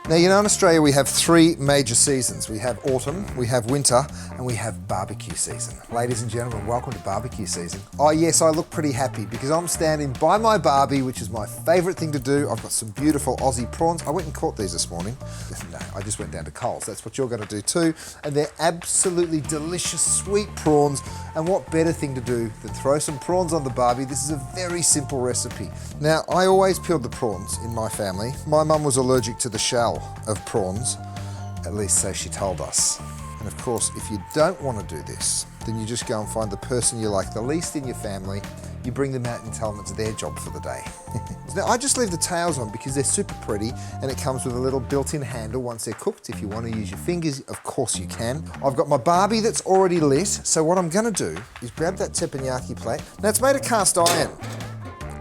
Now, you know, in Australia we have 3 major seasons. We have autumn, we have winter, and we have barbecue season. Ladies and gentlemen, welcome to barbecue season. Oh yes, I look pretty happy because I'm standing by my barbie, which is my favorite thing to do. I've got some beautiful Aussie prawns. I went and caught these this morning. No, I just went down to Coles. That's what you're gonna do too. And they're absolutely delicious, sweet prawns. And what better thing to do than throw some prawns on the barbie? This is a very simple recipe. Now, I always peeled the prawns in my family. My mum was allergic to the shell of prawns, at least so she told us. And of course, if you don't want to do this, then you just go and find the person you like the least in your family, you bring them out and tell them it's their job for the day. Now, I just leave the tails on because they're super pretty and it comes with a little built-in handle once they're cooked. If you want to use your fingers, of course you can. I've got my barbie that's already lit, so what I'm going to do is grab that teppanyaki plate. Now, it's made of cast iron,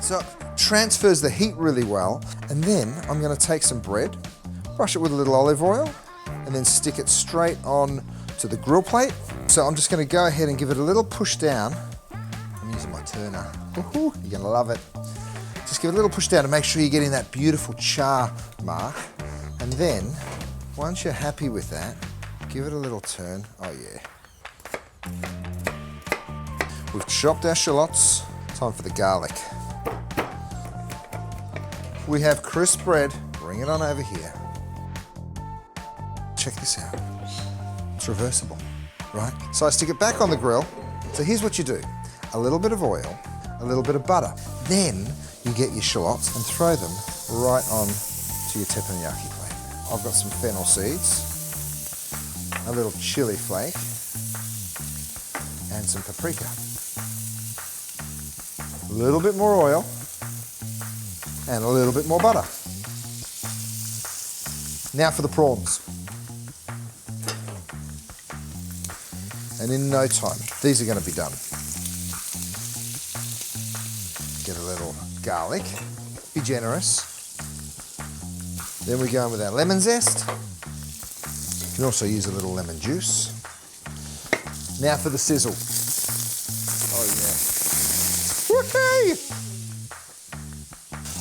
so it transfers the heat really well, and then I'm going to take some bread, brush it with a little olive oil, and then stick it straight on to the grill plate. So I'm just going to go ahead and give it a little push down. I'm using my turner. You're going to love it. Just give it a little push down to make sure you're getting that beautiful char mark. And then, once you're happy with that, give it a little turn. Oh yeah. We've chopped our shallots. Time for the garlic. We have crisp bread. Bring it on over here. Check this out. It's reversible, right? So I stick it back on the grill. So here's what you do. A little bit of oil, a little bit of butter. Then you get your shallots and throw them right on to your teppanyaki plate. I've got some fennel seeds, a little chilli flake, and some paprika. A little bit more oil, and a little bit more butter. Now for the prawns. And in no time, these are going to be done. Get a little garlic, be generous. Then we go in with our lemon zest. You can also use a little lemon juice. Now for the sizzle. Oh yeah. Whoopee!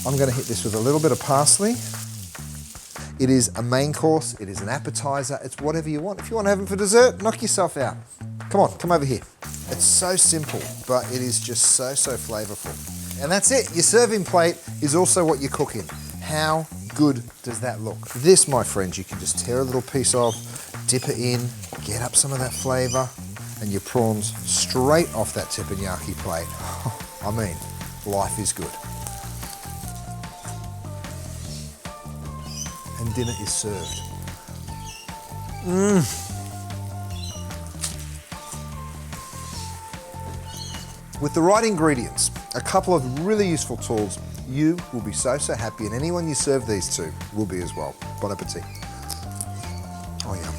I'm going to hit this with a little bit of parsley. It is a main course, it is an appetizer, it's whatever you want. If you want to have them for dessert, knock yourself out. Come on, come over here. It's so simple, but it is just so flavorful. And that's it, your serving plate is also what you're cooking. How good does that look? This, my friends, you can just tear a little piece off, dip it in, get up some of that flavor, and your prawns straight off that teppanyaki plate. I mean, life is good. And dinner is served. With the right ingredients, a couple of really useful tools, you will be so happy, and anyone you serve these to will be as well. Bon appetit. Oh yeah.